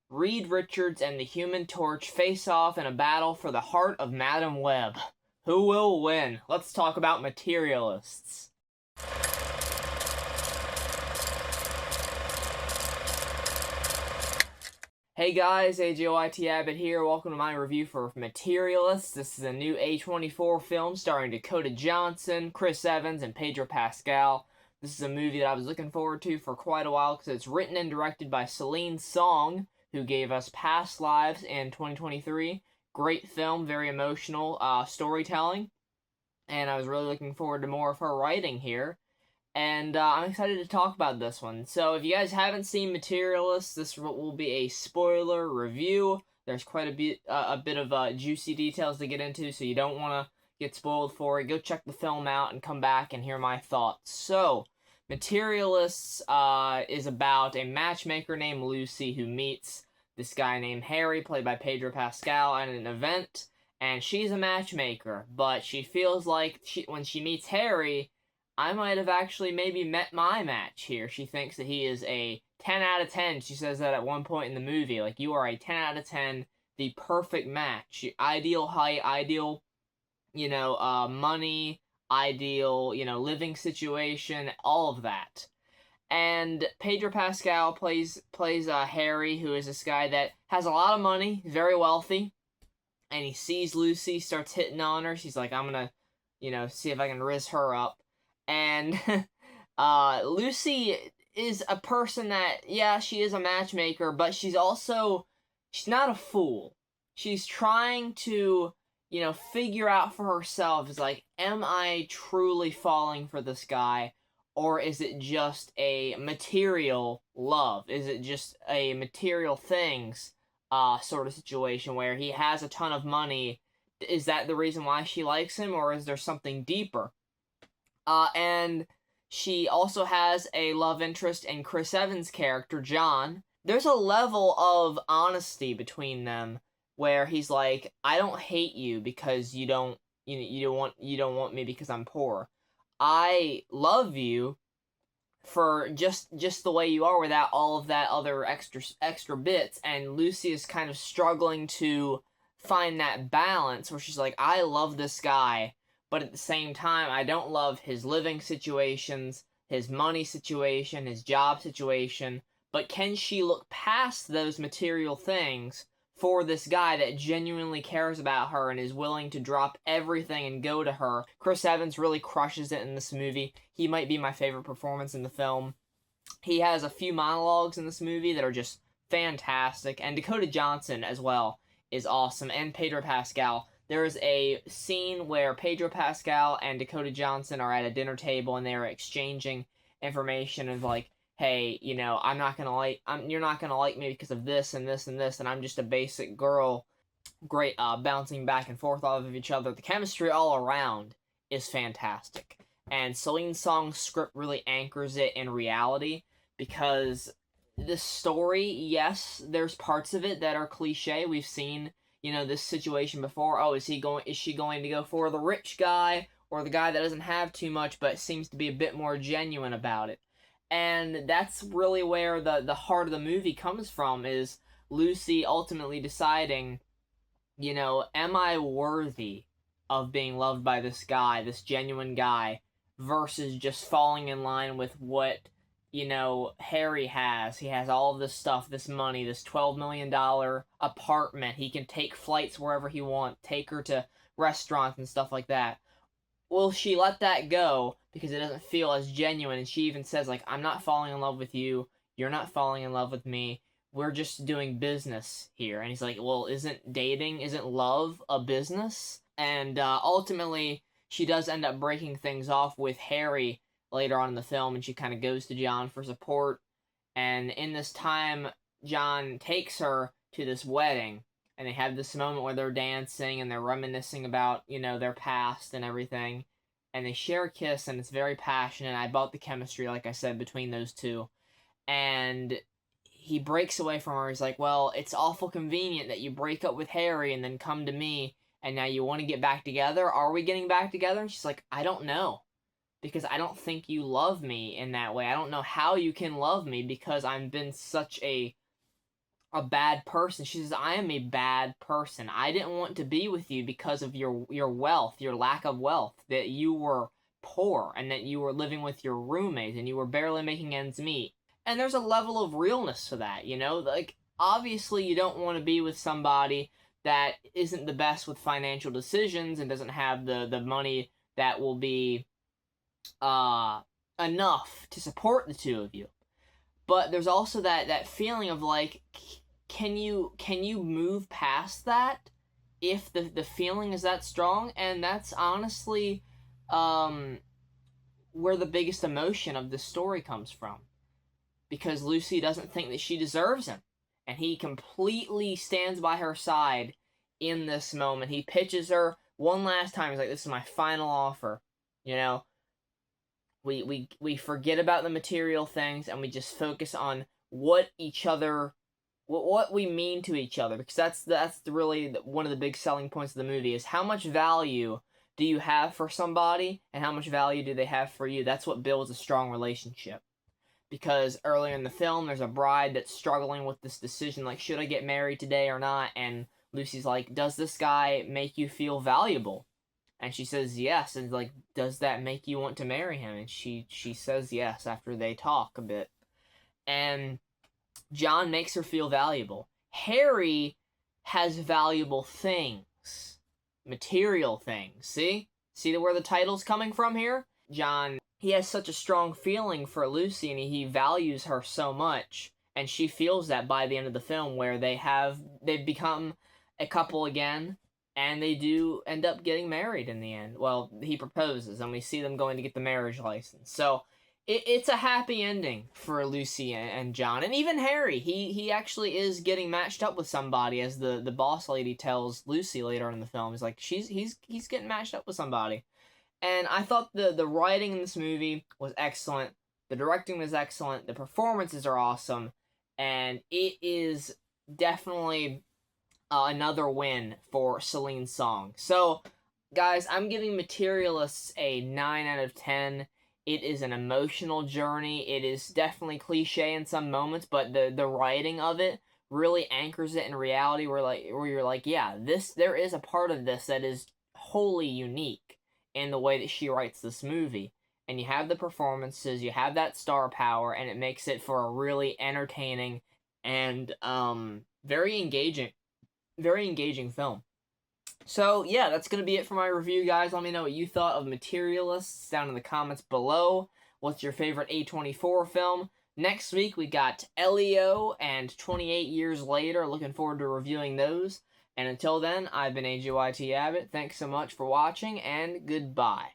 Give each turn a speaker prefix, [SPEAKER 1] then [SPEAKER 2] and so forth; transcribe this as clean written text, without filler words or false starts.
[SPEAKER 1] Reed Richards and the Human Torch face off in a battle for the heart of Madam Web. Who will win? Let's talk about Materialists. Hey guys, AJYT Abbott here. Welcome to my review for Materialists. This is a new A24 film starring Dakota Johnson, Chris Evans, and Pedro Pascal. This is a movie that I was looking forward to for quite a while because it's written and directed by Celine Song, who gave us Past Lives in 2023. Great film, very emotional storytelling, and I was really looking forward to more of her writing here. And I'm excited to talk about this one. So if you guys haven't seen Materialists, this will be a spoiler review. There's quite a bit of juicy details to get into, so you don't want to get spoiled for it. Go check the film out and come back and hear my thoughts. So, Materialists is about a matchmaker named Lucy who meets this guy named Harry, played by Pedro Pascal, at an event. And she's a matchmaker, but she feels like when she meets Harry, I might have actually maybe met my match here. She thinks that he is a 10 out of 10. She says that at one point in the movie. Like, you are a 10 out of 10, the perfect match. Ideal height, ideal, money, ideal, living situation, all of that. And Pedro Pascal plays Harry, who is this guy that has a lot of money, very wealthy, and he sees Lucy, starts hitting on her. She's like, I'm gonna, see if I can rizz her up. And Lucy is a person that, yeah, she is a matchmaker, but she's not a fool. She's trying to, figure out for herself, is like, am I truly falling for this guy, or is it just a material love? Is it just a material things sort of situation where he has a ton of money? Is that the reason why she likes him, or is there something deeper? And she also has a love interest in Chris Evans' character, John. There's a level of honesty between them where he's like, I don't hate you because you don't want me because I'm poor. I love you for just the way you are without all of that other extra bits. And Lucy is kind of struggling to find that balance where she's like, I love this guy, but at the same time, I don't love his living situations, his money situation, his job situation. But can she look past those material things for this guy that genuinely cares about her and is willing to drop everything and go to her? Chris Evans really crushes it in this movie. He might be my favorite performance in the film. He has a few monologues in this movie that are just fantastic. And Dakota Johnson as well is awesome. And Pedro Pascal. There's a scene where Pedro Pascal and Dakota Johnson are at a dinner table and they are exchanging information of like, hey, you're not gonna like me because of this and this and this, and I'm just a basic girl. Great, bouncing back and forth off of each other. The chemistry all around is fantastic, and Celine Song's script really anchors it in reality because the story, yes, there's parts of it that are cliche. We've seen this situation before. Oh, is she going to go for the rich guy or the guy that doesn't have too much but seems to be a bit more genuine about it? And that's really where the heart of the movie comes from, is Lucy ultimately deciding, am I worthy of being loved by this guy, this genuine guy, versus just falling in line with what Harry has. He has all of this stuff, this money, this $12 million apartment. He can take flights wherever he wants, take her to restaurants and stuff like that. Will she let that go because it doesn't feel as genuine? And she even says, like, I'm not falling in love with you. You're not falling in love with me. We're just doing business here. And he's like, well, isn't love a business? And ultimately, she does end up breaking things off with Harry later on in the film, and she kind of goes to John for support. And in this time, John takes her to this wedding, and they have this moment where they're dancing and they're reminiscing about, their past and everything. And they share a kiss, and it's very passionate. I bought the chemistry, like I said, between those two. And he breaks away from her. He's like, well, it's awful convenient that you break up with Harry and then come to me, and now you want to get back together. Are we getting back together? And she's like, I don't know. Because I don't think you love me in that way. I don't know how you can love me because I've been such a a bad person. She says, I am a bad person. I didn't want to be with you because of your wealth, your lack of wealth, that you were poor and that you were living with your roommate and you were barely making ends meet. And there's a level of realness to that, you know? Like, obviously you don't want to be with somebody that isn't the best with financial decisions and doesn't have the money that will be enough to support the two of you. But there's also that feeling of like, can you move past that if the feeling is that strong? And that's honestly where the biggest emotion of the story comes from, because Lucy doesn't think that she deserves him, and he completely stands by her side in this moment. He pitches her one last time. He's like, this is my final offer, you know. We forget about the material things and we just focus on what we mean to each other, because that's really one of the big selling points of the movie, is how much value do you have for somebody and how much value do they have for you. That's what builds a strong relationship. Because earlier in the film, there's a bride that's struggling with this decision, like, should I get married today or not? And Lucy's like, does this guy make you feel valuable? And she says yes, and like, does that make you want to marry him? And she says yes after they talk a bit. And John makes her feel valuable. Harry has valuable things. Material things. See? See where the title's coming from here? John, he has such a strong feeling for Lucy, and he values her so much. And she feels that by the end of the film, where they've become a couple again, and they do end up getting married in the end. Well, he proposes, and we see them going to get the marriage license. So it's a happy ending for Lucy and John, and even Harry. He actually is getting matched up with somebody, as the boss lady tells Lucy later in the film. He's like, he's getting matched up with somebody. And I thought the writing in this movie was excellent. The directing was excellent. The performances are awesome. And it is definitely another win for Celine Song. So, guys, I'm giving Materialists a 9 out of 10. It is an emotional journey. It is definitely cliche in some moments, but the writing of it really anchors it in reality, where you're like, yeah, there is a part of this that is wholly unique in the way that she writes this movie. And you have the performances, you have that star power, and it makes it for a really entertaining and very engaging film. So, yeah, that's going to be it for my review, guys. Let me know what you thought of Materialists down in the comments below. What's your favorite A24 film? Next week, we got Elio and 28 Years Later. Looking forward to reviewing those. And until then, I've been AGYT Abbott. Thanks so much for watching, and goodbye.